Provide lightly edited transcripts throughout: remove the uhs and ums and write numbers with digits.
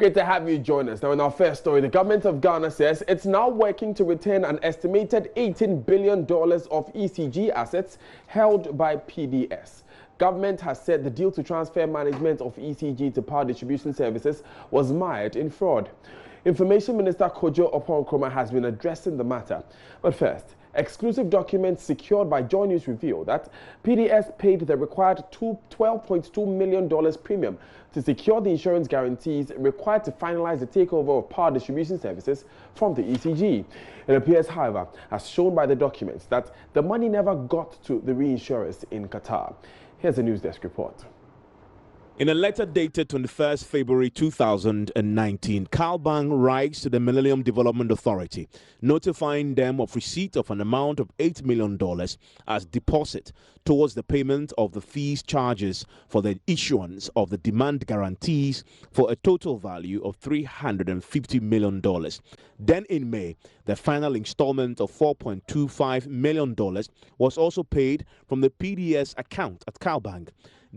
Great to have you join us. Now, in our first story, the government of Ghana says it's now working to return an estimated $18 billion of ECG assets held by PDS. Government has said the deal to transfer management of ECG to power distribution services was mired in fraud. Information Minister Kojo Oppong-Nkrumah has been addressing the matter. But first, exclusive documents secured by Joy News reveal that PDS paid the required $12.2 million premium to secure the insurance guarantees required to finalize the takeover of power distribution services from the ECG. It appears, however, as shown by the documents, that the money never got to the reinsurers in Qatar. Here's a news desk report. In a letter dated 21st February 2019, CalBank writes to the Millennium Development Authority, notifying them of receipt of an amount of $8 million as deposit towards the payment of the fees charges for the issuance of the demand guarantees for a total value of $350 million. Then in May, the final installment of $4.25 million was also paid from the PDS account at CalBank.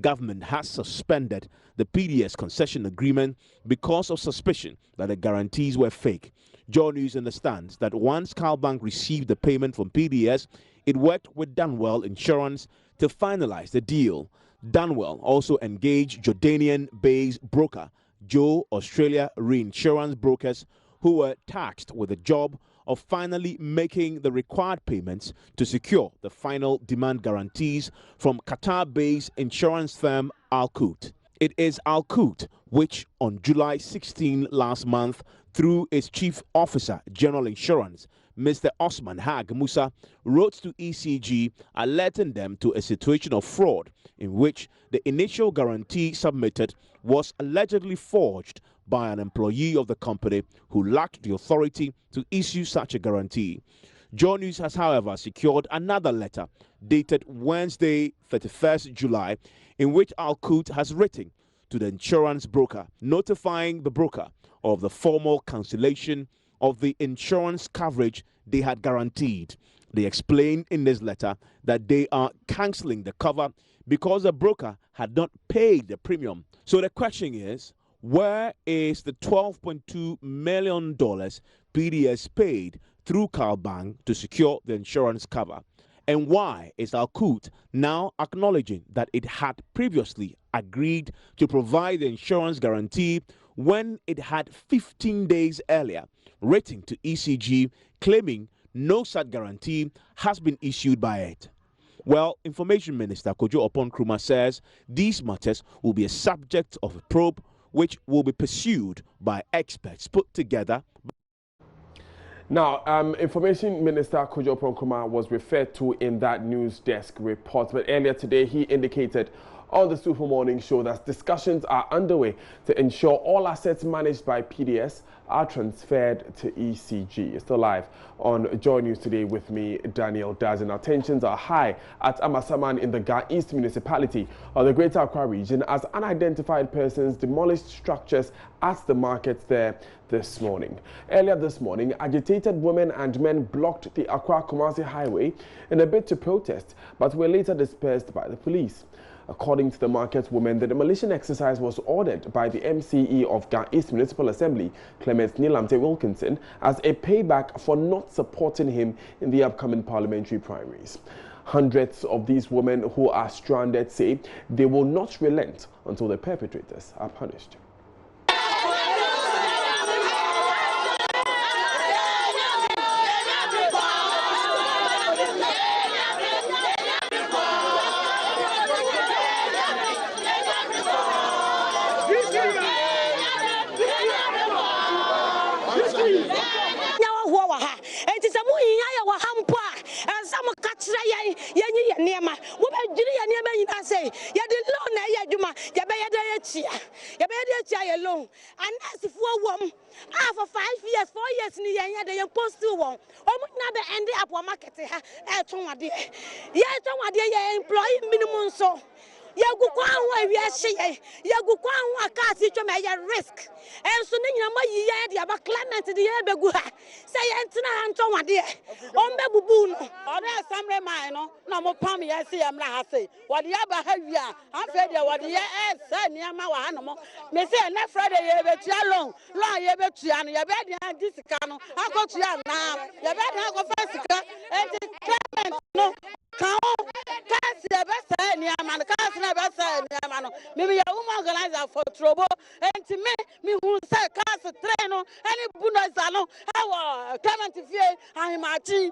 Government has suspended the PDS concession agreement because of suspicion that the guarantees were fake. Joy News understands that once CalBank received the payment from PDS, it worked with Dunwell Insurance to finalize the deal. Dunwell also engaged Jordanian-based broker Joe Australia Reinsurance Brokers, who were tasked with the job of finally making the required payments to secure the final demand guarantees from Qatar-based insurance firm Al Qut. It is Al Qut which on July 16 last month, through its chief officer, General Insurance, Mr. Osman Hag Musa, wrote to ECG alerting them to a situation of fraud in which the initial guarantee submitted was allegedly forged by an employee of the company who lacked the authority to issue such a guarantee. Joy News has, however, secured another letter dated Wednesday, 31st July, in which Al Qut has written to the insurance broker, notifying the broker of the formal cancellation of the insurance coverage they had guaranteed. They explain in this letter that they are cancelling the cover because the broker had not paid the premium. So the question is, where is the $12.2 million PDS paid through CalBank to secure the insurance cover? And why is Al Qut now acknowledging that it had previously agreed to provide the insurance guarantee when it had 15 days earlier written to ECG claiming no such guarantee has been issued by it? Well, Information Minister Kojo Oppong-Nkrumah says these matters will be a subject of a probe which will be pursued by experts put together. Now, Information Minister Kojo Oppong-Nkrumah was referred to in that news desk report, but earlier today he indicated on the Super Morning Show that discussions are underway to ensure all assets managed by PDS are transferred to ECG. It's still live on Joy News today with me, Daniel Dazin. Our tensions are high at Amasaman in the Ga East municipality of the Greater Accra region as unidentified persons demolished structures at the market there this morning. Earlier this morning, agitated women and men blocked the Accra-Kumasi highway in a bid to protest, but were later dispersed by the police. According to the market women, the demolition exercise was ordered by the MCE of Ga East Municipal Assembly, Clement Nilamte Wilkinson, as a payback for not supporting him in the upcoming parliamentary primaries. Hundreds of these women who are stranded say they will not relent until the perpetrators are punished. For 5 years, 4 years, they imposed to one. End up market. Employee minimum so. Yagu Kwan, we are saying, Yagu Kwan, cast it to my risk. And so, my year, about Clement, the Ebegua. Say, Antina Anton, dear. On Baboon, or there's some reminder, no more palmy, I see, I'm not say. What the other have ya? I'm afraid what the air said near my animal. May say, next Friday, you have a long, you bet you, and your bed, and this canoe. I got you now. Your bed, I go first, and Clement, no. Can't the best near man, can't never say near man. Maybe a woman organizer for trouble, and to me who say cast a train, any Bunazano, how Clement Fear, I'm marching.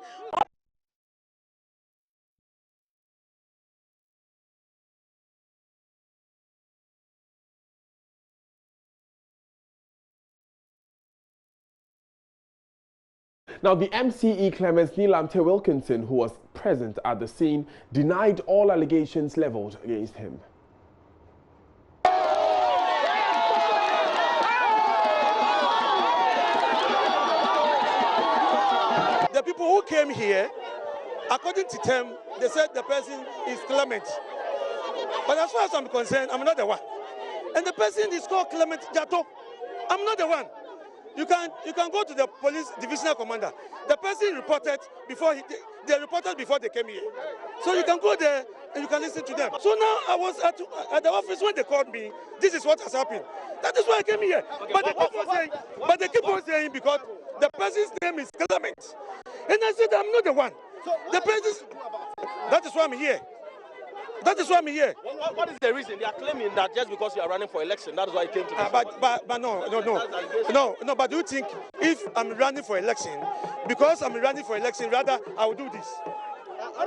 Now, the MCE Clemens Nilamte Wilkinson, who was present at the scene, denied all allegations leveled against him. The people who came here, according to them, they said the person is Clement. But as far as I'm concerned, I'm not the one. And the person is called Clement Jato. I'm not the one. You can go to the police divisional commander. The person reported before they reported before they came here. So you can go there and you can listen to them. So now I was at the office when they called me. This is what has happened. That is why I came here. Okay, but they keep on saying because the person's name is Clement. And I said I'm not the one. So the person. That is why I'm here. That is why I'm here. What is the reason? They are claiming that just because you are running for election, that is why you came to this. But no. But do you think if I'm running for election, because I'm running for election, rather I will do this?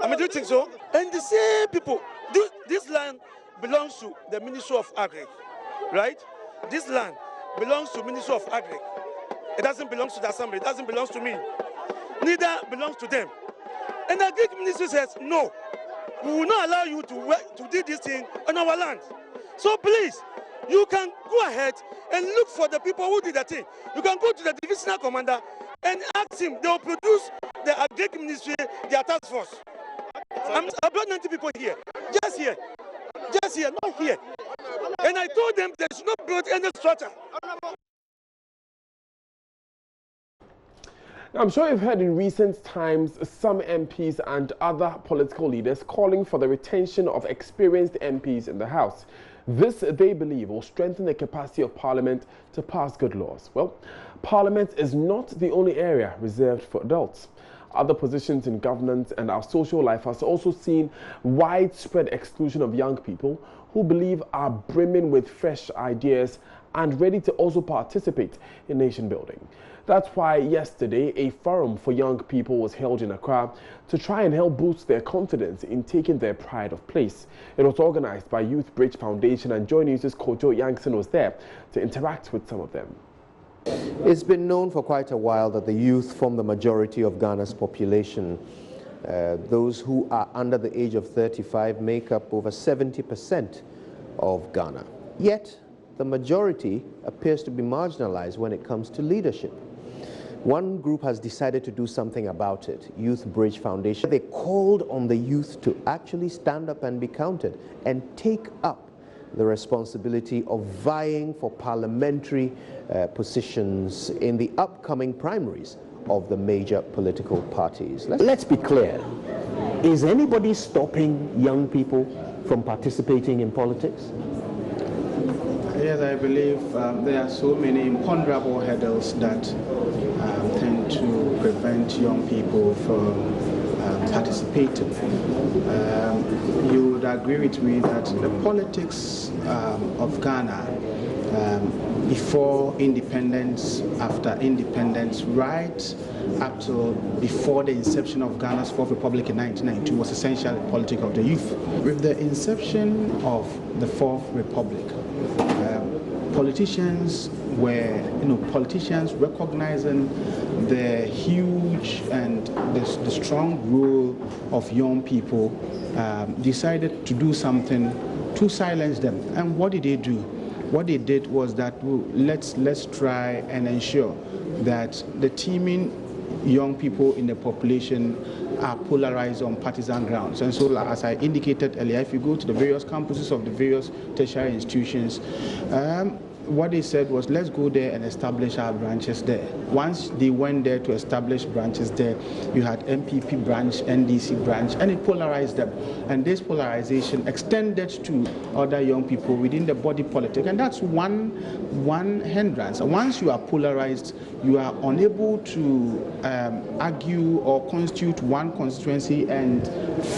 I mean, do you think so? And the same people, this land belongs to the Ministry of Agri, right? This land belongs to Ministry of Agri. It doesn't belong to the Assembly. It doesn't belong to me. Neither belongs to them. And the Agri Ministry says no. We will not allow you to do this thing on our land. So please, you can go ahead and look for the people who did the thing. You can go to the divisional commander and ask him. They will produce the Agric Ministry, their task force. I brought 90 people here, just here, not here. And I told them they should not build any structure. I'm sure you've heard in recent times some MPs and other political leaders calling for the retention of experienced MPs in the House. This, they believe, will strengthen the capacity of Parliament to pass good laws. Well, Parliament is not the only area reserved for adults. Other positions in governance and our social life has also seen widespread exclusion of young people who believe are brimming with fresh ideas and ready to also participate in nation building. That's why yesterday a forum for young people was held in Accra to try and help boost their confidence in taking their pride of place. It was organized by Youth Bridge Foundation, and Joy News' Kojo Yankson was there to interact with some of them. It's been known for quite a while that the youth form the majority of Ghana's population. Those who are under the age of 35 make up over 70% of Ghana. Yet, the majority appears to be marginalized when it comes to leadership. One group has decided to do something about it, Youth Bridge Foundation. They called on the youth to actually stand up and be counted and take up the responsibility of vying for parliamentary positions in the upcoming primaries of the major political parties. Let's be clear. Is anybody stopping young people from participating in politics? Yes, I believe there are so many imponderable hurdles that tend to prevent young people from participating. You would agree with me that the politics of Ghana, before independence, after independence, right up to before the inception of Ghana's Fourth Republic in 1992, was essentially the politics of the youth. With the inception of the Fourth Republic, politicians were, politicians recognizing the huge and the strong role of young people, decided to do something to silence them. And what did they do? What they did was that let's try and ensure that the teeming young people in the population are polarized on partisan grounds. And so, as I indicated earlier, if you go to the various campuses of the various tertiary institutions, what they said was, let's go there and establish our branches there. Once they went there to establish branches there, you had MPP branch, NDC branch, and it polarized them. And this polarization extended to other young people within the body politic, and that's one hindrance. Once you are polarized, you are unable to argue or constitute one constituency and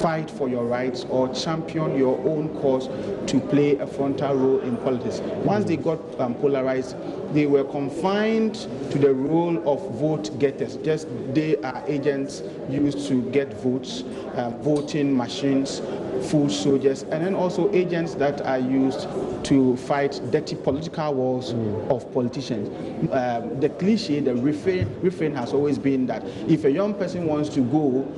fight for your rights or champion your own cause to play a frontal role in politics. Once they got polarized, they were confined to the role of vote getters. Just they are agents used to get votes, voting machines, food soldiers, and then also agents that are used to fight dirty political wars of politicians. The cliche, the refrain has always been that if a young person wants to go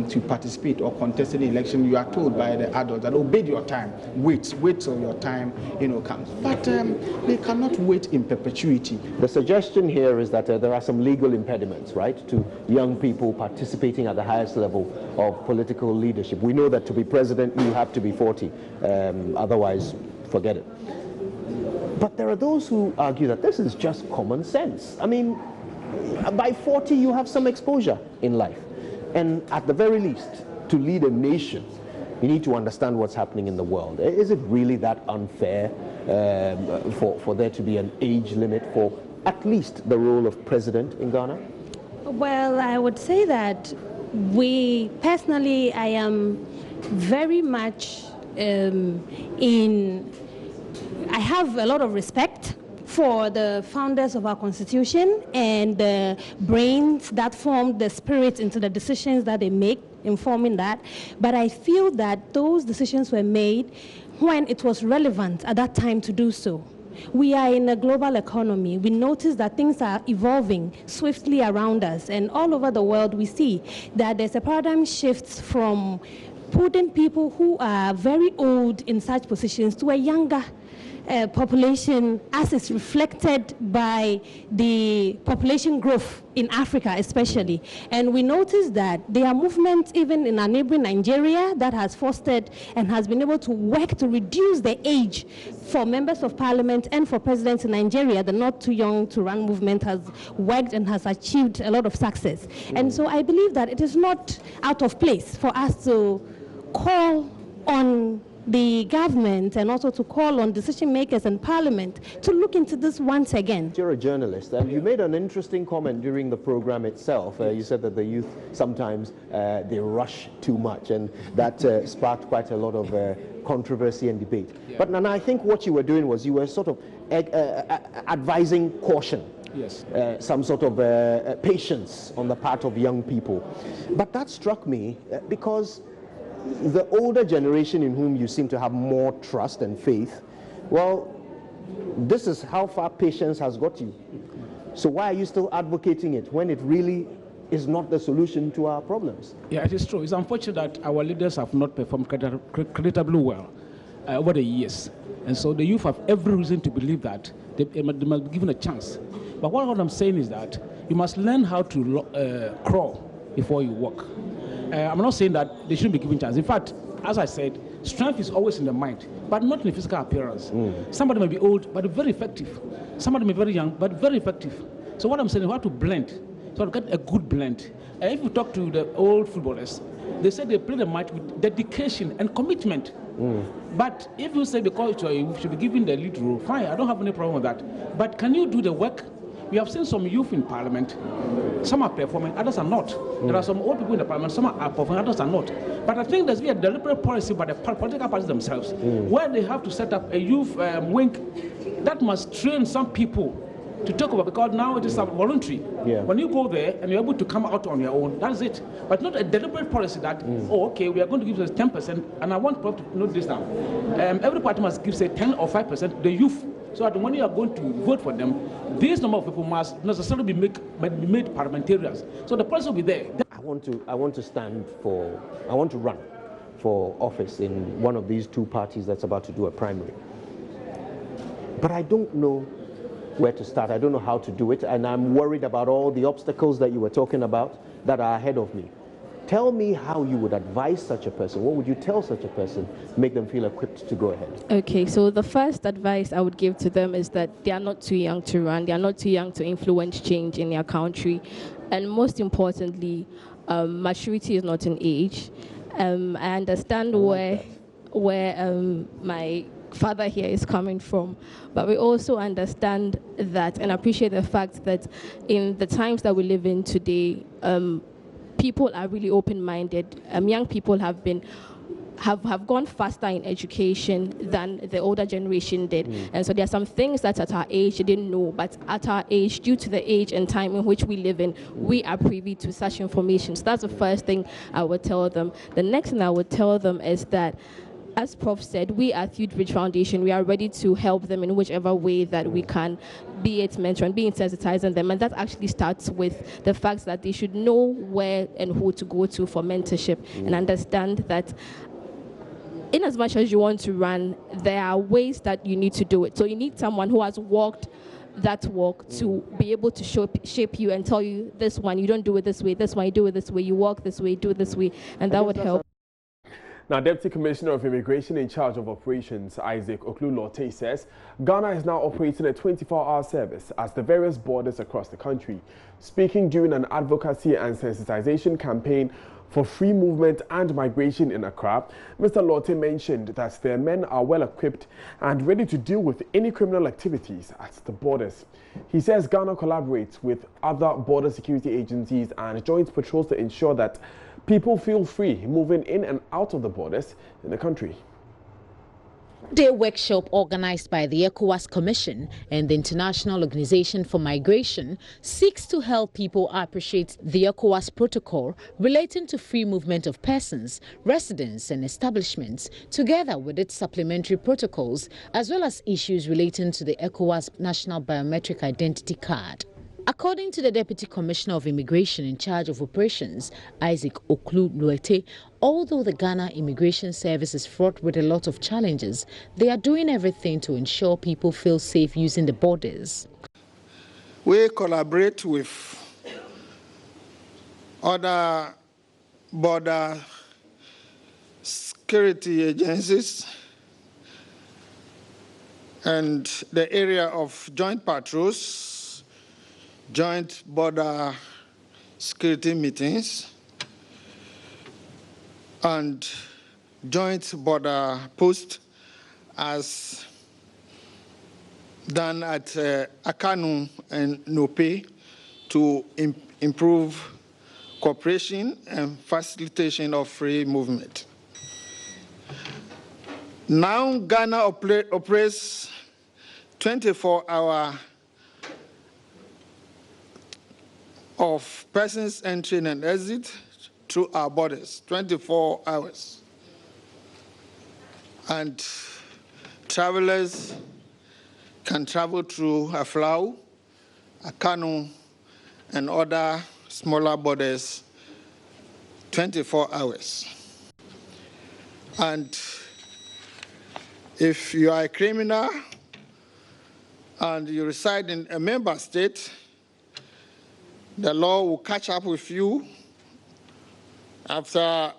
to participate or contest in the election, you are told by the adults that, oh, bid your time, wait till your time comes. But they cannot wait in perpetuity. The suggestion here is that there are some legal impediments, right, to young people participating at the highest level of political leadership. We know that to be president, you have to be 40, otherwise, forget it. But there are those who argue that this is just common sense. I mean, by 40, you have some exposure in life. And at the very least, to lead a nation, you need to understand what's happening in the world. Is it really that unfair for there to be an age limit for at least the role of president in Ghana? Well, I would say that I am very much I have a lot of respect for the founders of our constitution and the brains that formed the spirit into the decisions that they make in forming that. But I feel that those decisions were made when it was relevant at that time to do so. We are in a global economy. We notice that things are evolving swiftly around us, and all over the world we see that there's a paradigm shift from putting people who are very old in such positions to a younger population, as is reflected by the population growth in Africa especially. And we notice that there are movements even in our neighboring Nigeria that has fostered and has been able to work to reduce the age for members of parliament and for presidents in Nigeria. The Not Too Young to Run movement has worked and has achieved a lot of success. And so I believe that it is not out of place for us to call on the government and also to call on decision makers and parliament to look into this once again. You're a journalist, and you made an interesting comment during the program itself. You said that the youth sometimes they rush too much, and that sparked quite a lot of controversy and debate. Yeah. But Nana, I think what you were doing was you were sort of advising caution. Yes. Some sort of patience on the part of young people. But that struck me because the older generation in whom you seem to have more trust and faith, well, this is how far patience has got you. So why are you still advocating it when it really is not the solution to our problems? Yeah, it is true. It's unfortunate that our leaders have not performed creditably well over the years. And so the youth have every reason to believe that they must be given a chance. But what I'm saying is that you must learn how to crawl before you walk. I'm not saying that they shouldn't be given chance. In fact, as I said, strength is always in the mind, but not in the physical appearance. Somebody may be old, but very effective. Somebody may be very young, but very effective. So what I'm saying is we have to blend. So to get a good blend. If you talk to the old footballers, they say they play the match with dedication and commitment. But if you say because you should be given the lead role, fine, I don't have any problem with that. But can you do the work? We have seen some youth in parliament. Some are performing, others are not. There are some old people in the parliament, some are performing, others are not. But I think there's been a deliberate policy by the political parties themselves, where they have to set up a youth wing that must train some people to talk about, because now it is voluntary. Yeah. When you go there and you're able to come out on your own, that's it. But not a deliberate policy that, oh, okay, we are going to give us 10%, and I want people to note this now. Every party must give, say, 10 or 5% the youth, so that when you are going to vote for them, this number of people must necessarily be made parliamentarians. So the policy will be there. I want to run for office in one of these two parties that's about to do a primary. But I don't know where to start. I don't know how to do it, and I'm worried about all the obstacles that you were talking about that are ahead of me. Tell me how you would advise such a person. What would you tell such a person, make them feel equipped to go ahead? Okay, so the first advice I would give to them is that they are not too young to run. They are not too young to influence change in their country. And most importantly, maturity is not an age. I understand where my father here is coming from, but we also understand that and appreciate the fact that in the times that we live in today, people are really open-minded. Young people have gone faster in education than the older generation did. And so there are some things that at our age they didn't know, but at our age, due to the age and time in which we live in, we are privy to such information. So that's the first thing I would tell them. The next thing I would tell them is that, as Prof said, we at Youth Bridge Foundation, we are ready to help them in whichever way that we can, be it mentoring, be it sensitizing them. And that actually starts with the fact that they should know where and who to go to for mentorship and understand that in as much as you want to run, there are ways that you need to do it. So you need someone who has walked that walk to be able to shape you and tell you, this one, you don't do it this way, this one, you do it this way, you walk this way, do it this way, and that would help. Now, Deputy Commissioner of Immigration in charge of operations, Isaac Oklu-Lotte, says Ghana is now operating a 24-hour service at the various borders across the country. Speaking during an advocacy and sensitization campaign for free movement and migration in Accra, Mr. Lotte mentioned that their men are well equipped and ready to deal with any criminal activities at the borders. He says Ghana collaborates with other border security agencies and joint patrols to ensure that people feel free moving in and out of the borders in the country. Day workshop organized by the ECOWAS Commission and the International Organization for Migration seeks to help people appreciate the ECOWAS protocol relating to free movement of persons, residents and establishments, together with its supplementary protocols, as well as issues relating to the ECOWAS National Biometric Identity Card. According to the Deputy Commissioner of Immigration in charge of operations, Isaac Oklu-Lotte, although the Ghana Immigration Service is fraught with a lot of challenges, they are doing everything to ensure people feel safe using the borders. We collaborate with other border security agencies and the area of joint patrols, joint border security meetings, and joint border post as done at Akanu and Nope to improve cooperation and facilitation of free movement. Now Ghana operates 24-hour of persons entering and exit through our borders, 24 hours. And travelers can travel through Aflau, Akanu, and other smaller borders 24 hours. And if you are a criminal and you reside in a member state, the law will catch up with you after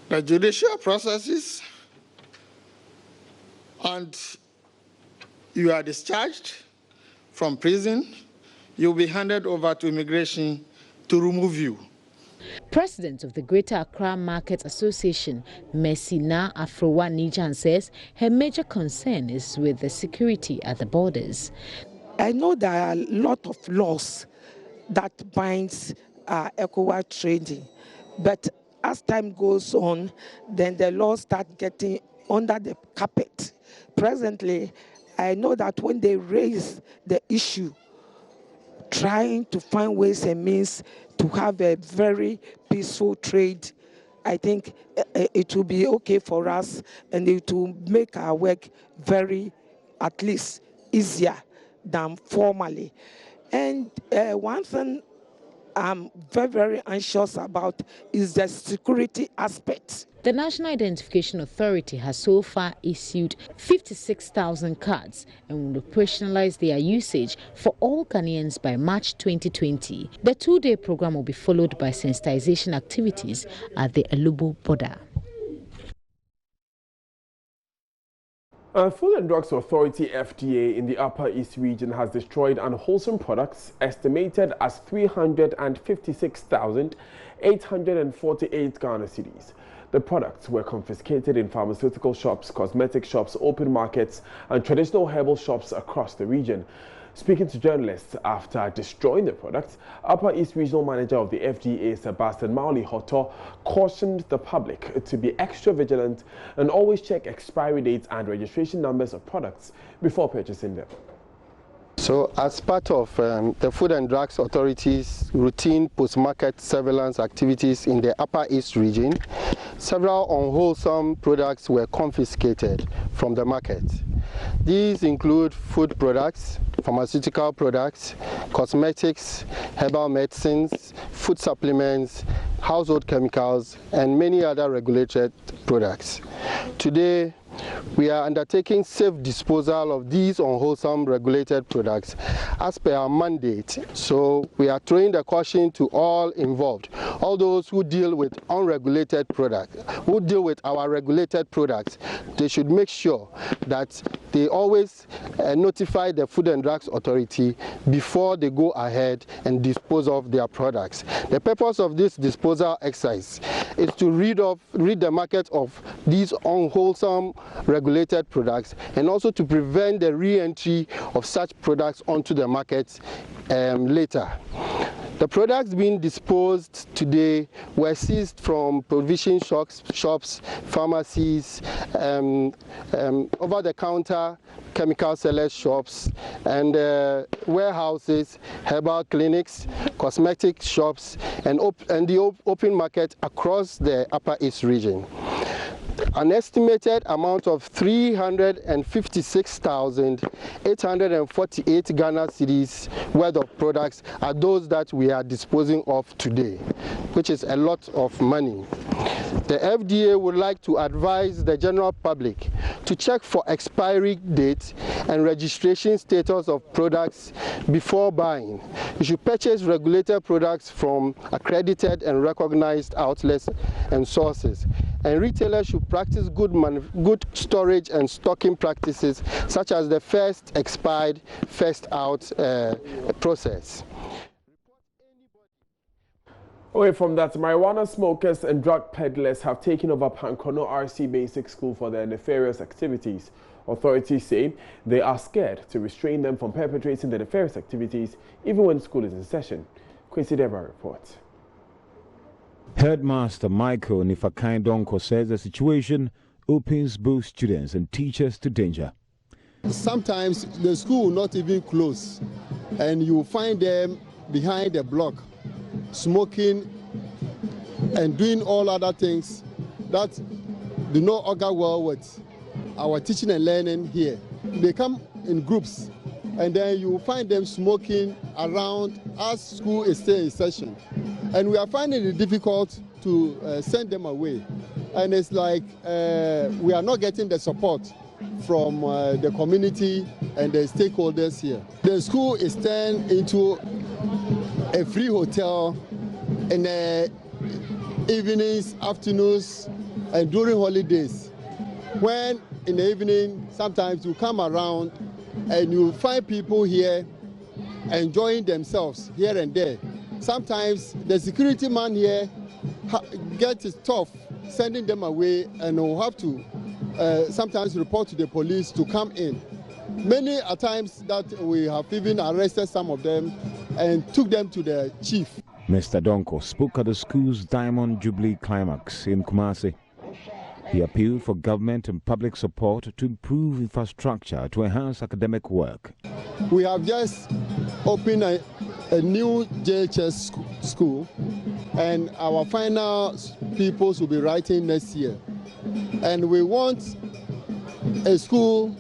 the judicial processes, and you are discharged from prison. You'll be handed over to immigration to remove you. President of the Greater Accra Market Association, Messina Afrowa Nijan, says her major concern is with the security at the borders. I know there are a lot of laws that binds ECOWAS trading, but as time goes on, then the laws start getting under the carpet. Presently, I know that when they raise the issue, trying to find ways and means to have a very peaceful trade, I think it will be okay for us, and it will make our work very, at least, easier than formally. And one thing I'm very, very anxious about is the security aspect. The National Identification Authority has so far issued 56,000 cards and will operationalize their usage for all Ghanaians by March 2020. The two-day program will be followed by sensitization activities at the Alubo border. Food and Drugs Authority (FDA) in the Upper East region has destroyed unwholesome products estimated as 356,848 Ghana cedis. The products were confiscated in pharmaceutical shops, cosmetic shops, open markets, and traditional herbal shops across the region. Speaking to journalists after destroying the products, Upper East Regional Manager of the FDA, Sebastian Mauli Hoto, cautioned the public to be extra vigilant and always check expiry dates and registration numbers of products before purchasing them. So, as part of the Food and Drugs Authority's routine post-market surveillance activities in the Upper East region, several unwholesome products were confiscated from the market. These include food products, pharmaceutical products, cosmetics, herbal medicines, food supplements, household chemicals, and many other regulated products. Today, we are undertaking safe disposal of these unwholesome regulated products as per our mandate. So we are throwing the caution to all involved, all those who deal with unregulated products, who deal with our regulated products. They should make sure that they always notify the Food and Drugs Authority before they go ahead and dispose of their products. The purpose of this disposal exercise is to rid the market of these unwholesome regulated products and also to prevent the re-entry of such products onto the market later. The products being disposed today were seized from provision shops, pharmacies, over-the-counter chemical sellers shops, and warehouses, herbal clinics, cosmetic shops, and the open market across the Upper East region. An estimated amount of 356,848 Ghana cedis worth of products are those that we are disposing of today, which is a lot of money. The FDA would like to advise the general public to check for expiry date and registration status of products before buying. You should purchase regulated products from accredited and recognized outlets and sources. And retailers should practice good storage and stocking practices, such as the first expired, first out process. Away from that, marijuana smokers and drug peddlers have taken over Pankono RC Basic School for their nefarious activities. Authorities say they are scared to restrain them from perpetrating the nefarious activities even when school is in session. Quincy Deva reports. Headmaster Michael Nifakaindonko says the situation opens both students and teachers to danger. Sometimes the school will not even close, and you find them behind the block, smoking and doing all other things that do not augur well with our teaching and learning here. They come in groups, and then you find them smoking around as school is still in session. And we are finding it difficult to send them away. And it's like we are not getting the support from the community and the stakeholders here. The school is turned into a free hotel in the evenings, afternoons, and during holidays. When in the evening, sometimes you come around and you find people here enjoying themselves here and there. Sometimes the security man here gets it tough sending them away, and will have to sometimes report to the police to come in. Many a times that we have even arrested some of them and took them to the chief. Mr. Donko spoke at the school's Diamond Jubilee Climax in Kumasi. He appealed for government and public support to improve infrastructure to enhance academic work. We have just opened a new JHS school, and our final pupils will be writing next year. And we want a school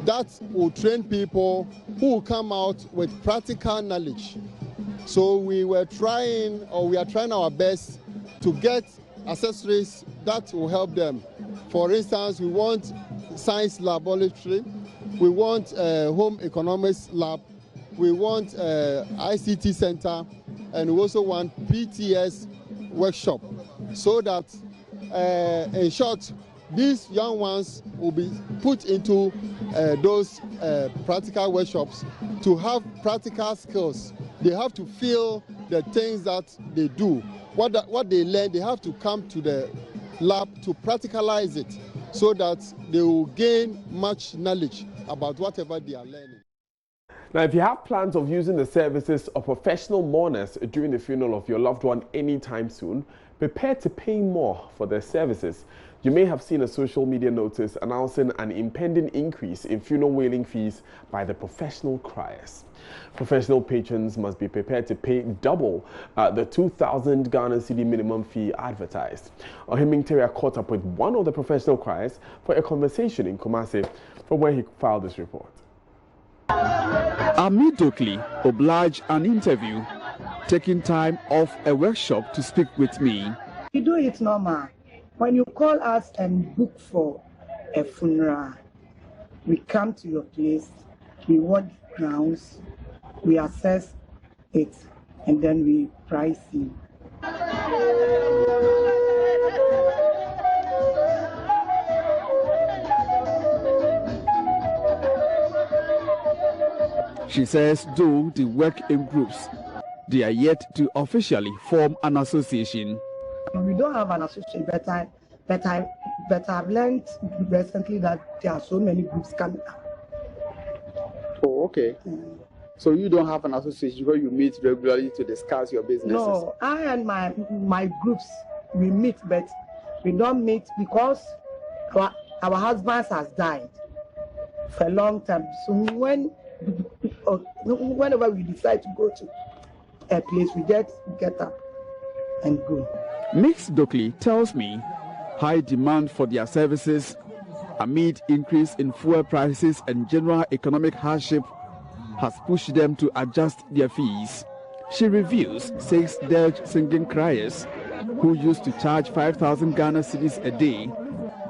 that will train people who will come out with practical knowledge So we are trying our best to get accessories that will help them. For instance, we want science laboratory, we want a home economics lab, we want ICT center, and we also want PTS workshop, so that in short, these young ones will be put into those practical workshops to have practical skills. They have to feel the things that they do. What they learn, they have to come to the lab to practicalize it, so that they will gain much knowledge about whatever they are learning. Now, if you have plans of using the services of professional mourners during the funeral of your loved one anytime soon, prepare to pay more for their services. You may have seen a social media notice announcing an impending increase in funeral wailing fees by the professional criers. Professional patrons must be prepared to pay double the 2,000 Ghana cedi minimum fee advertised. Ohiming caught up with one of the professional criers for a conversation in Kumasi, from where he filed this report. Immediately obliged an interview, taking time off a workshop to speak with me. We do it normal. When you call us and book for a funeral, we come to your place, we watch grounds, we assess it, and then we price you. She says though they work in groups, they are yet to officially form an association. We don't have an association, but I've learned recently that there are so many groups coming up. Oh, okay. So you don't have an association because you meet regularly to discuss your businesses? No, I and my groups, we meet, but we don't meet because our husbands has died for a long time. So whenever we decide to go to a place, we just get up and go. Miss Dockley tells me high demand for their services amid increase in fuel prices and general economic hardship has pushed them to adjust their fees. She reveals 6 Dutch singing criers who used to charge 5,000 Ghana cedis a day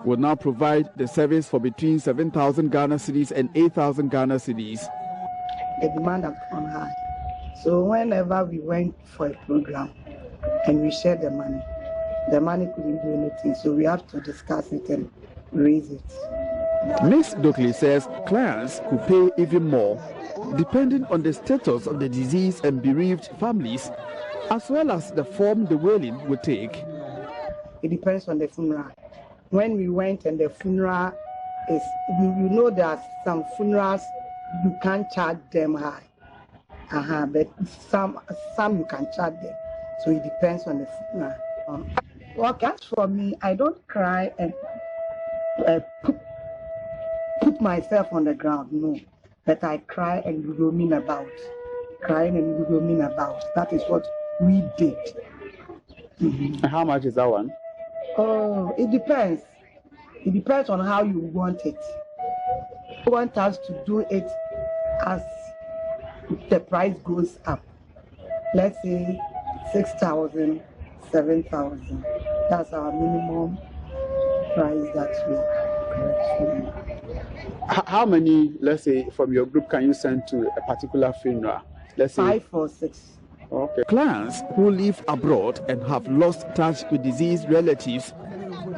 will now provide the service for between 7,000 Ghana cedis and 8,000 Ghana cedis. The demand has gone high. So whenever we went for a program and we shared the money couldn't do anything. So we have to discuss it and raise it. Ms. Dockley says clients could pay even more, depending on the status of the disease and bereaved families, as well as the form the wailing would take. It depends on the funeral. When we went and the funeral is, you know there are some funerals you can't charge them high. But some you can charge them. So it depends on the funeral. Okay, as for me, I don't cry and put myself on the ground, no. But I cry and roaming about. Crying and roaming about. That is what we did. And how much is that one? Oh, it depends. It depends on how you want it. You want us to do it as the price goes up. Let's say 6,000, 7,000. That's our minimum price that we. How many, let's say, from your group can you send to a particular funeral? Let's say 5 or 6. Okay. Clients who live abroad and have lost touch with deceased relatives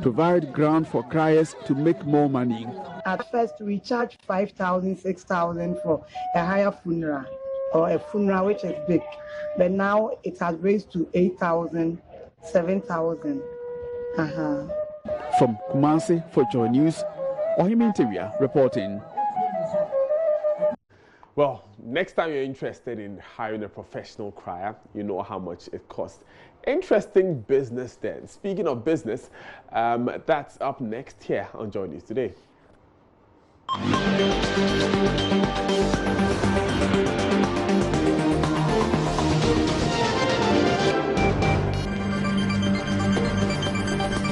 provide ground for criers to make more money. At first, we charge 5,000, 6,000 for a higher funeral or a funeral which is big. But now it has raised to 8,000, 7,000. From Kumasi for Joy News, Ohiming reporting. Well, next time you're interested in hiring a professional crier, you know how much it costs. Interesting business then. Speaking of business, that's up next here on Joy News Today.